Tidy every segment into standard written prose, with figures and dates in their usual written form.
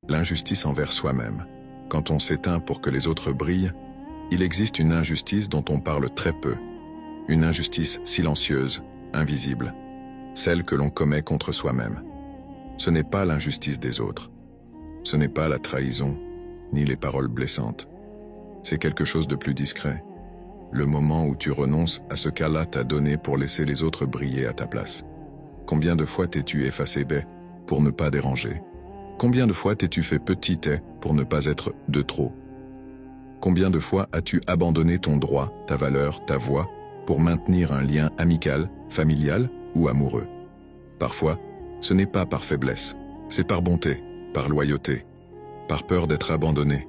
L'injustice envers soi-même. Quand on s'éteint pour que les autres brillent, il existe une injustice dont on parle très peu. Une injustice silencieuse, invisible. Celle que l'on commet contre soi-même. Ce n'est pas l'injustice des autres. Ce n'est pas la trahison, ni les paroles blessantes. C'est quelque chose de plus discret. Le moment où tu renonces à ce qu'Allah t'a donné pour laisser les autres briller à ta place. Combien de fois t'es-tu effacé pour ne pas déranger? Combien de fois t'es-tu fait petit pour ne pas être de trop? Combien de fois as-tu abandonné ton droit, ta valeur, ta voix, pour maintenir un lien amical, familial ou amoureux? Parfois, ce n'est pas par faiblesse, c'est par bonté, par loyauté, par peur d'être abandonné,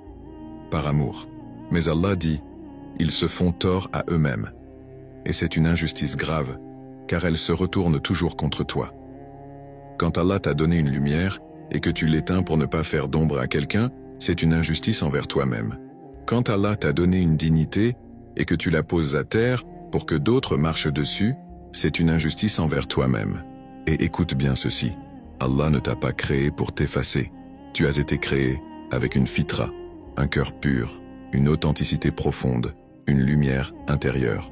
par amour. Mais Allah dit, ils se font tort à eux-mêmes. Et c'est une injustice grave, car elle se retourne toujours contre toi. Quand Allah t'a donné une lumière, et que tu l'éteins pour ne pas faire d'ombre à quelqu'un, c'est une injustice envers toi-même. Quand Allah t'a donné une dignité, et que tu la poses à terre pour que d'autres marchent dessus, c'est une injustice envers toi-même. Et écoute bien ceci, Allah ne t'a pas créé pour t'effacer. Tu as été créé avec une fitra, un cœur pur, une authenticité profonde, une lumière intérieure.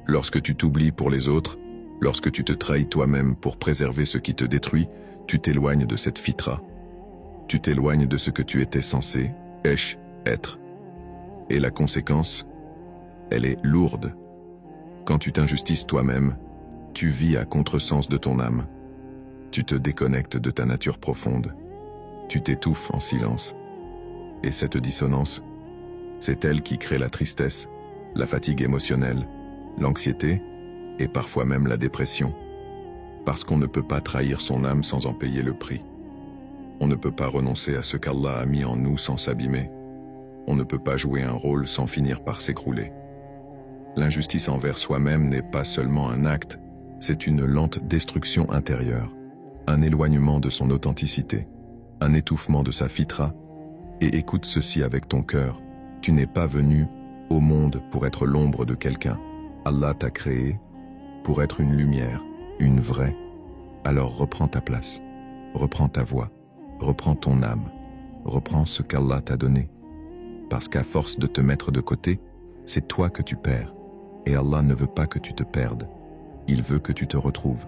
Lorsque tu t'oublies pour les autres, lorsque tu te trahis toi-même pour préserver ce qui te détruit, tu t'éloignes de cette fitra. Tu t'éloignes de ce que tu étais censé, être. Et la conséquence, elle est lourde. Quand tu t'injustices toi-même, tu vis à contresens de ton âme. Tu te déconnectes de ta nature profonde. Tu t'étouffes en silence. Et cette dissonance, c'est elle qui crée la tristesse, la fatigue émotionnelle, l'anxiété et parfois même la dépression. Parce qu'on ne peut pas trahir son âme sans en payer le prix. On ne peut pas renoncer à ce qu'Allah a mis en nous sans s'abîmer. On ne peut pas jouer un rôle sans finir par s'écrouler. L'injustice envers soi-même n'est pas seulement un acte, c'est une lente destruction intérieure, un éloignement de son authenticité, un étouffement de sa fitra. Et écoute ceci avec ton cœur, tu n'es pas venu au monde pour être l'ombre de quelqu'un. Allah t'a créé pour être une lumière, une vraie. Alors reprends ta place, reprends ta voix, reprends ton âme, reprends ce qu'Allah t'a donné. Parce qu'à force de te mettre de côté, c'est toi que tu perds. Et Allah ne veut pas que tu te perdes. Il veut que tu te retrouves.